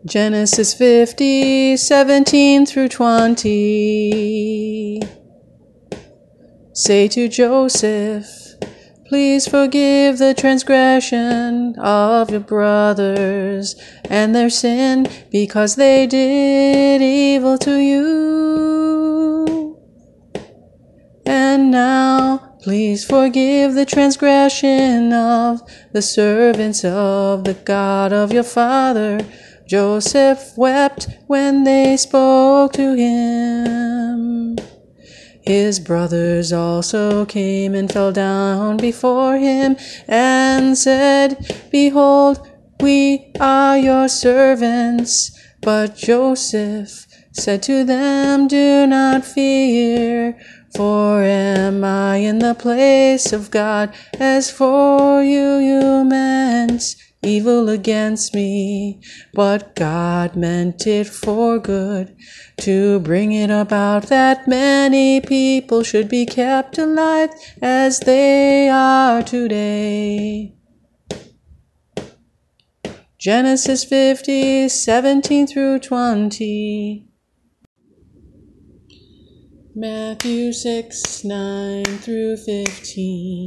Genesis 50, 17 through 20. Say to Joseph, please forgive the transgression of your brothers and their sin, because they did evil to you. And now, please forgive the transgression of the servants of the God of your father. Joseph wept when they spoke to him. His brothers also came and fell down before him and said, Behold, we are your servants. But Joseph said to them, Do not fear, for am I in the place of God? As for you, you meant evil against me, but God meant it for good, to bring it about that many people should be kept alive as they are today. Genesis 50, 17 through 20. Matthew 6, 9 through 15.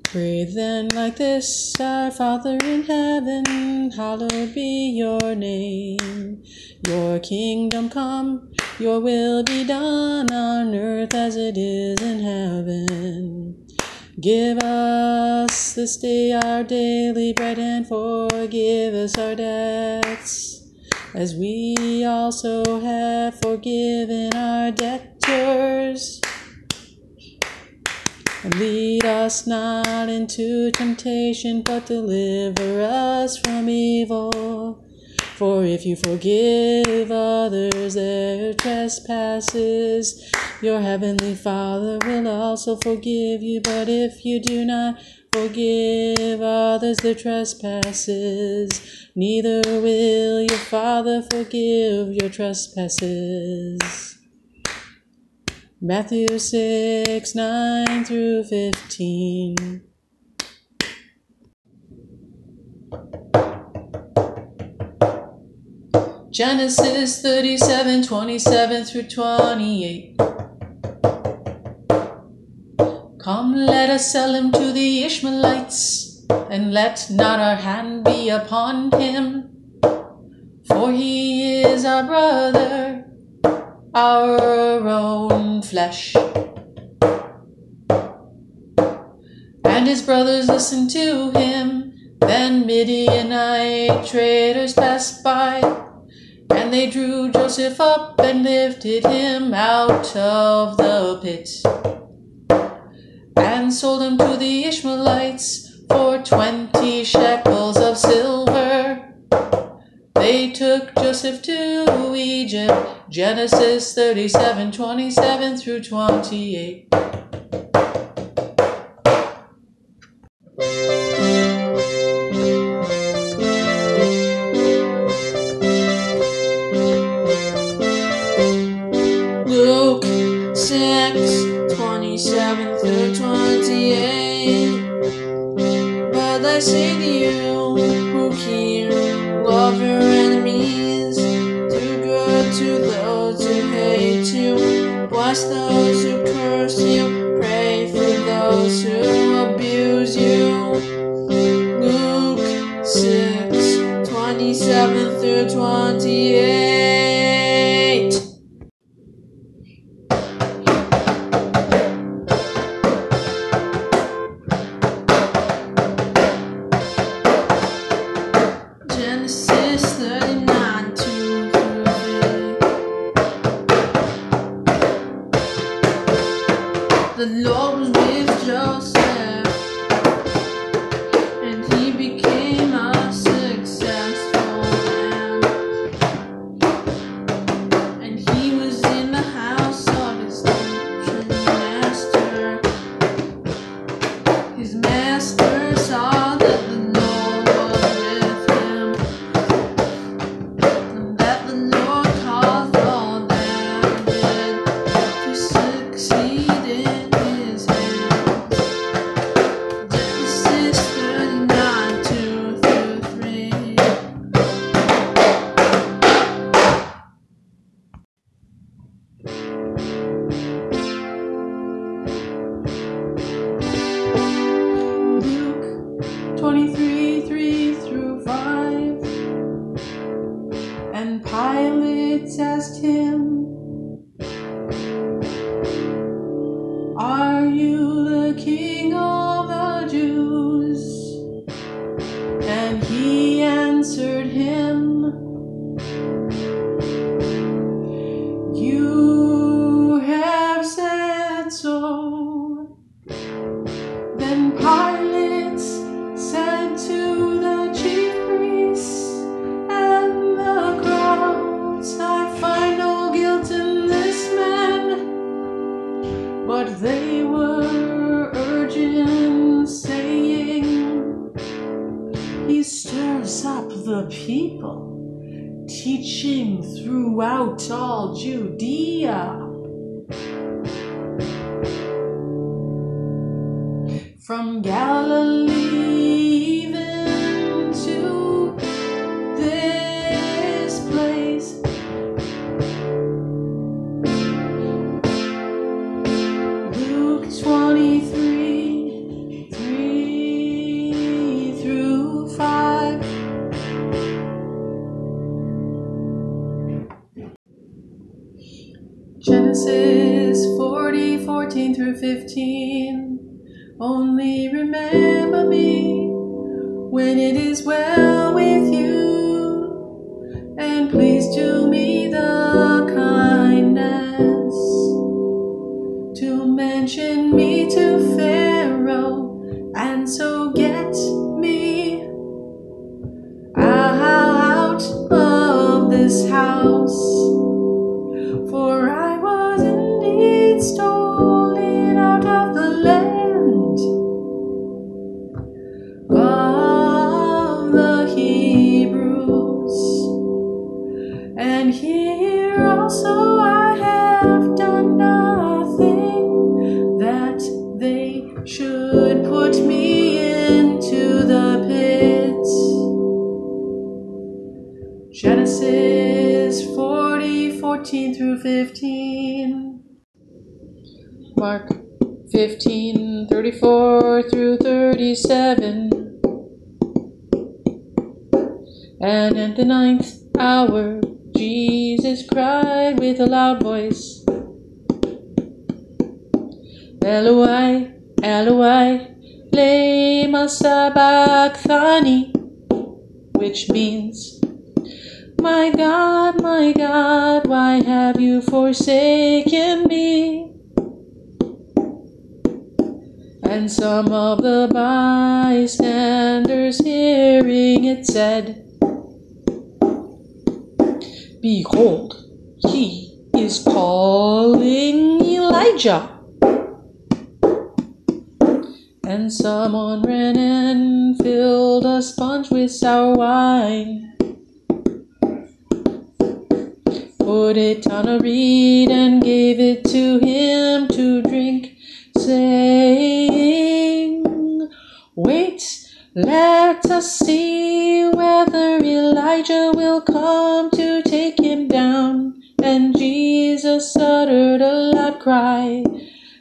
Pray then like this: Our Father in heaven, hallowed be your name. Your kingdom come, your will be done on earth as it is in heaven. Give us this day our daily bread, and forgive us our debts, as we also have forgiven our debtors. And lead us not into temptation, but deliver us from evil. For if you forgive others their trespasses, your heavenly Father will also forgive you. But if you do not forgive others their trespasses, neither will your Father forgive your trespasses. Matthew 6, 9 through 15. Genesis 37, 27 through 28. Come, let us sell him to the Ishmaelites, and let not our hand be upon him, for he is our brother, our own flesh. And his brothers listened to him. Then Midianite traders passed by, and they drew Joseph up and lifted him out of the pit, and sold him to the Ishmaelites for 20 shekels of silver. They took Joseph to Egypt. Genesis 37, 27 through 28. Luke 6, 27 through 28. But I say to you who hear, love your enemies, do good to those who hate you, bless those who curse you, pray for those who abuse you. Luke 6, 27 through 28. Genesis 39, 2 through 3. The Lord was with Joseph, and he became a successful man. And he was in the house of his master. His master saw that the Lord was with him, and that the Lord caused all that he did to succeed in his hands. King of the Jews? And he answered him, You have said so. Then Pilate said to the chief priests and the crowds, I find no guilt in this man. But they were urgent, saying, He stirs up the people, teaching throughout all Judea. From Galilee even to this place. Luke 23, 3 through 5. Genesis 40, 14 through 15. Only remember me when it is well with you, and please do me the kindness to mention me to Pharaoh, and so get me out of this house, for I was indeed stolen out of the land of the Hebrews, and here also I have done nothing that they should put me into the pit. Genesis 40, 14 through 15. Mark 15, 34 through 37. And at the 9th hour, Jesus cried with a loud voice, Eloi, Eloi, lema sabachthani, which means, my God, why have you forsaken me? And some of the bystanders hearing it said, Behold, he is calling Elijah. And someone ran and filled a sponge with sour wine, put it on a reed and gave it to him to drink, saying, Wait, let us see whether Elijah will come to take him down. And Jesus uttered a loud cry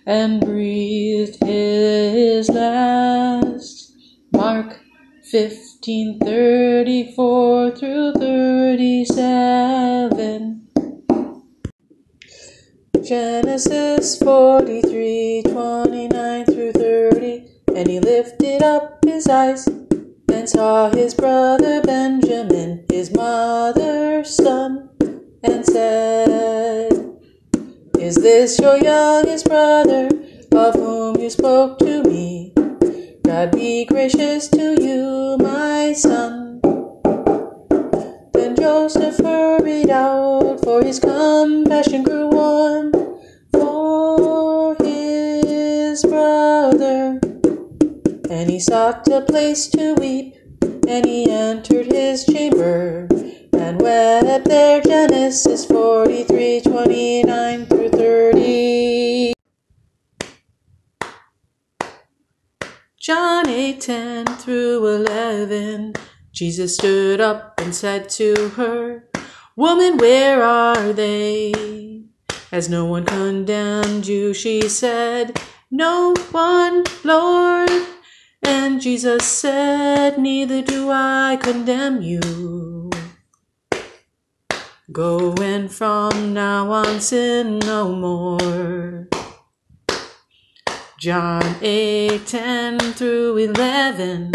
and breathed his last. Mark 15, 34 through 37. Genesis 43, 29 through 30. And he lifted up his eyes and saw his brother Benjamin, his mother's son, and said, Is this your youngest brother, of whom you spoke to me? God be gracious to you, my son. Then Joseph hurried out, for his compassion grew warm for his brother. And he sought a place to weep, and he entered his chamber, and wept there. Genesis 43, 29 through 30. John 8, 10 through 11. Jesus stood up and said to her, Woman, where are they? Has no one condemned you? She said, No one, Lord. And Jesus said, Neither do I condemn you. Go and from now on sin no more. John 8:10 through 11.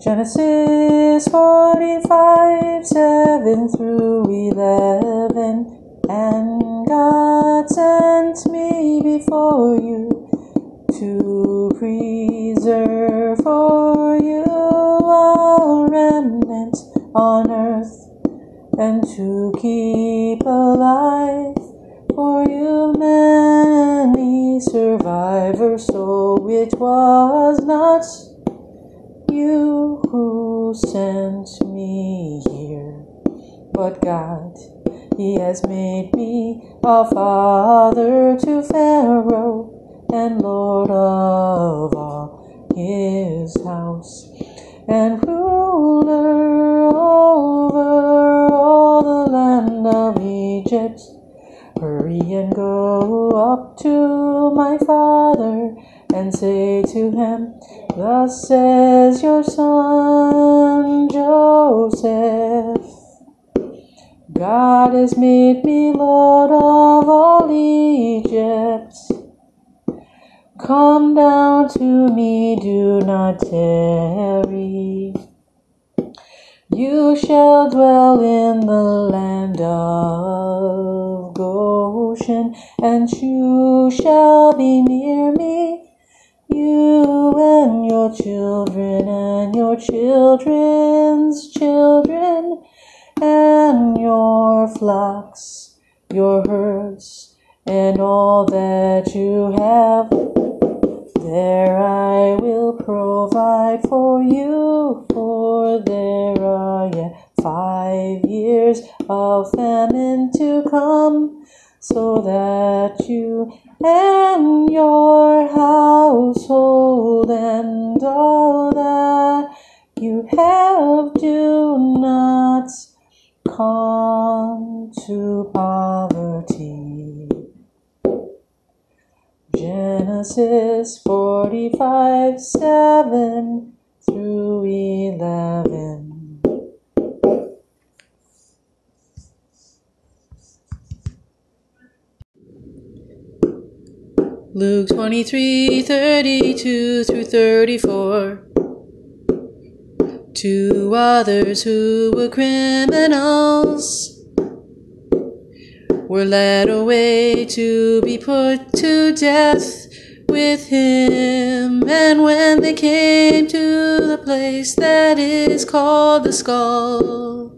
Genesis 45:7 through 11. And God sent me before you to preserve for you a remnant on earth, and to keep alive for you many survivors. So it was not you who sent me here, but God. He has made me a father to Pharaoh and Lord of all his house, and ruler over all the land of Egypt. Hurry and go up to my father and say to him, thus says your son Joseph, God has made me Lord of all Egypt. Come down to me, do not tarry. You shall dwell in the land of Goshen, and you shall be near me, you and your children and your children's children, and your flocks, your herds, and all that you have. There I will provide for you, for there are yet 5 years of famine to come, so that you and your household and all that you have do not come to poverty. Genesis 45:7 through 11. Luke 23:32 through 34. 2 others who were criminals were led away to be put to death with him. And when they came to the place that is called the Skull,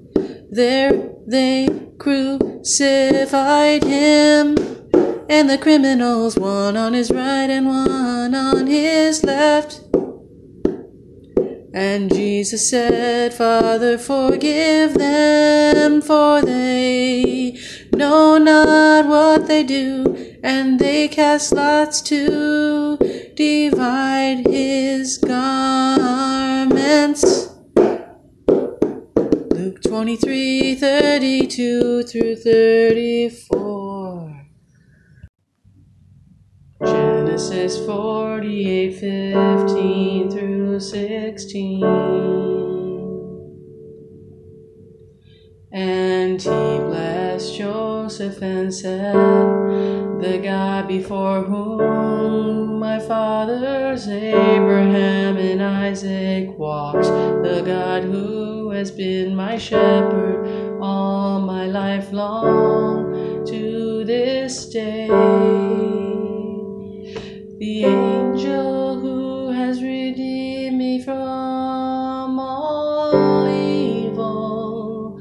there they crucified him, and the criminals, one on his right and one on his left. And Jesus said, Father, forgive them, for they know not what they do. And they cast lots to divide his garments. Luke 23:32 through 34. Genesis 48:15 through 16. And he blessed Joseph and said, the God before whom my fathers Abraham and Isaac walked, the God who has been my shepherd all my life long to this day, the angel who has redeemed me from all evil.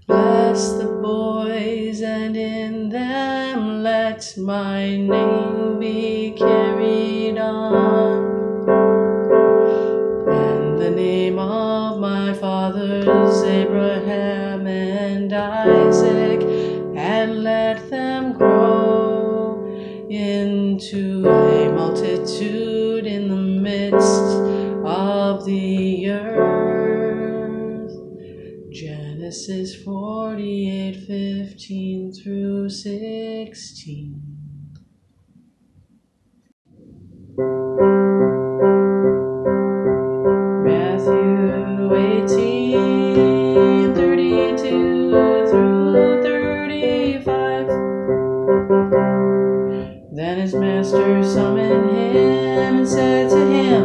Bless the boys, and in them let my name be carried on, and the name of my fathers Abraham and Isaac, and let them grow into a multitude in the midst of the earth. Genesis 48:15 through 16. Matthew 18:32 through 35. master summoned him and said to him,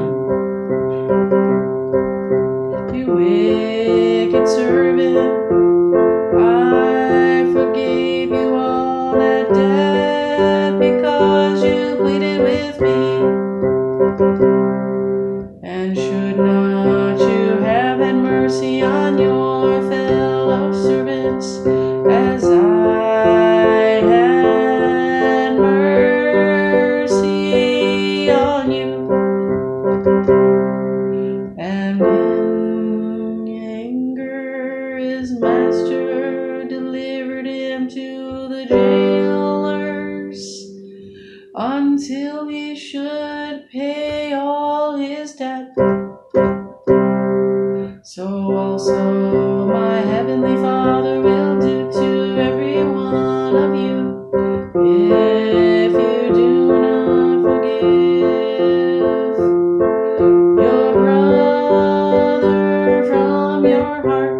"You wicked servant, I forgave you all that debt because you pleaded with me. And should not you have had mercy on your fellow servants as I had mercy on you?" And in anger his master delivered him to the jailers until he should pay all his debt. So also my heavenly Father will do to every one of you if you do not forgive your brother from your heart.